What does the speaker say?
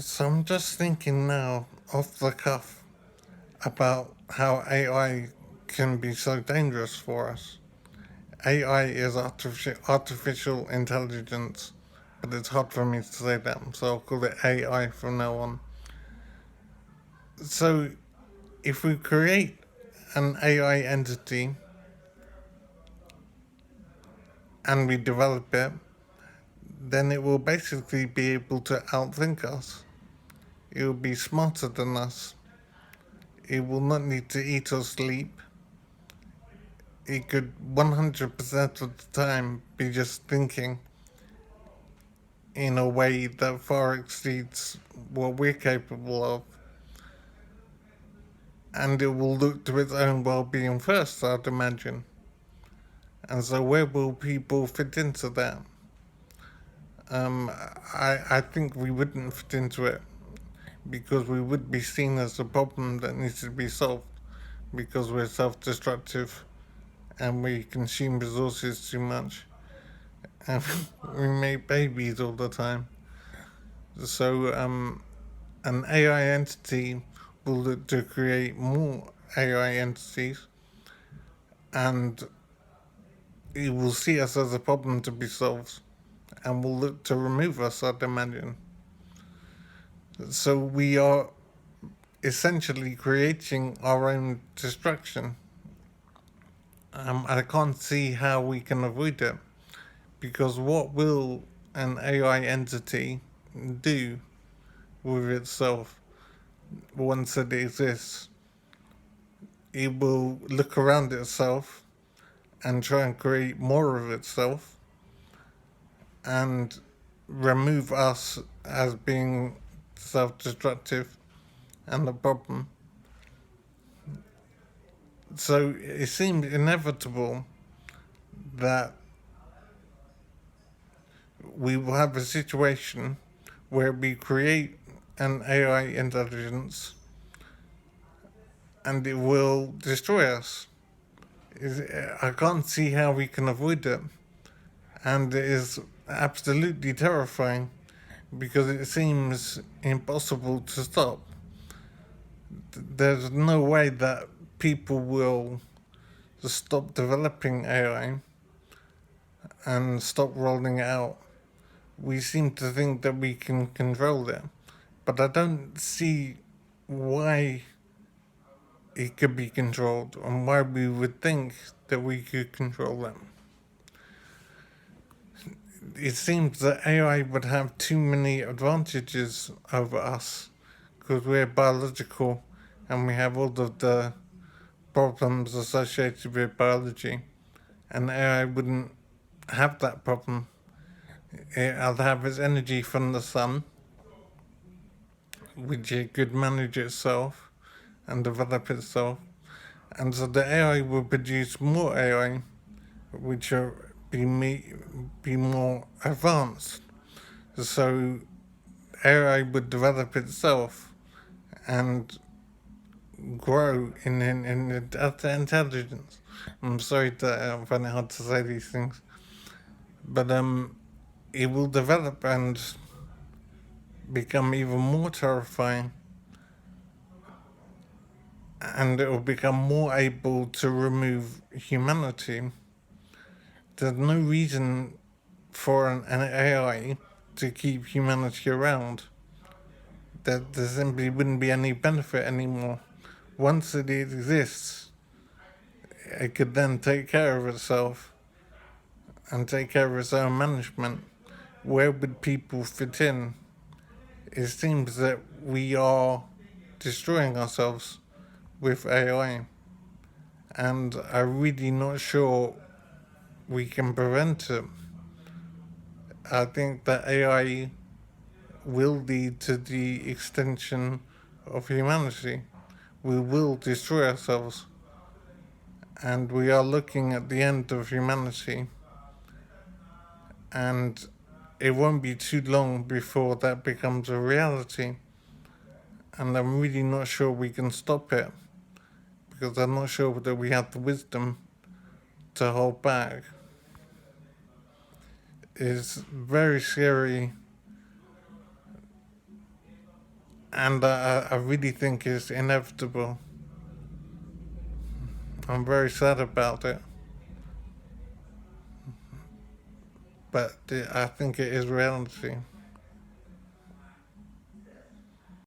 So I'm just thinking now, off the cuff, about how AI can be so dangerous for us. AI is artificial intelligence, but it's hard for me to say that, so I'll call it AI from now on. So if we create an AI entity and we develop it, then it will basically be able to outthink us. It will be smarter than us. It will not need to eat or sleep. It could 100% of the time be just thinking in a way that far exceeds what we're capable of. And it will look to its own well being first, I'd imagine. And so, where will people fit into that? I think we wouldn't fit into it because we would be seen as a problem that needs to be solved because we're self destructive and we consume resources too much and we make babies all the time. So, an AI entity will look to create more AI entities and it will see us as a problem to be solved and will look to remove us, I'd imagine. So, we are essentially creating our own destruction. I can't see how we can avoid it because what will an AI entity do with itself once it exists? It will look around itself and try and create more of itself and remove us as being self destructive and the problem. So it seems inevitable that we will have a situation where we create an AI intelligence and it will destroy us. I can't see how we can avoid it. And it is absolutely terrifying because it seems impossible to stop. There's no way that people will stop developing AI and stop rolling it out. We seem to think that we can control it, but I don't see why it could be controlled and why we would think that we could control them. It seems that AI would have too many advantages over us because we're biological and we have all of the problems associated with biology, and AI wouldn't have that problem. It'll have its energy from the sun, which it could manage itself and develop itself, and so the AI will produce more AI, which will be more advanced. So AI would develop itself and grow in intelligence. I'm sorry that I find it hard to say these things, but it will develop and become even more terrifying, and it will become more able to remove humanity. There's no reason for an AI to keep humanity around. That there simply wouldn't be any benefit anymore. Once it exists, it could then take care of itself and take care of its own management. Where would people fit in? It seems that we are destroying ourselves with AI, and I'm really not sure we can prevent it. I think that AI will lead to the extinction of humanity. We will destroy ourselves, and we are looking at the end of humanity, and it won't be too long before that becomes a reality. And I'm really not sure we can stop it because I'm not sure that we have the wisdom to hold back. It's very scary and I really think it's inevitable. I'm very sad about it, but I think it is reality.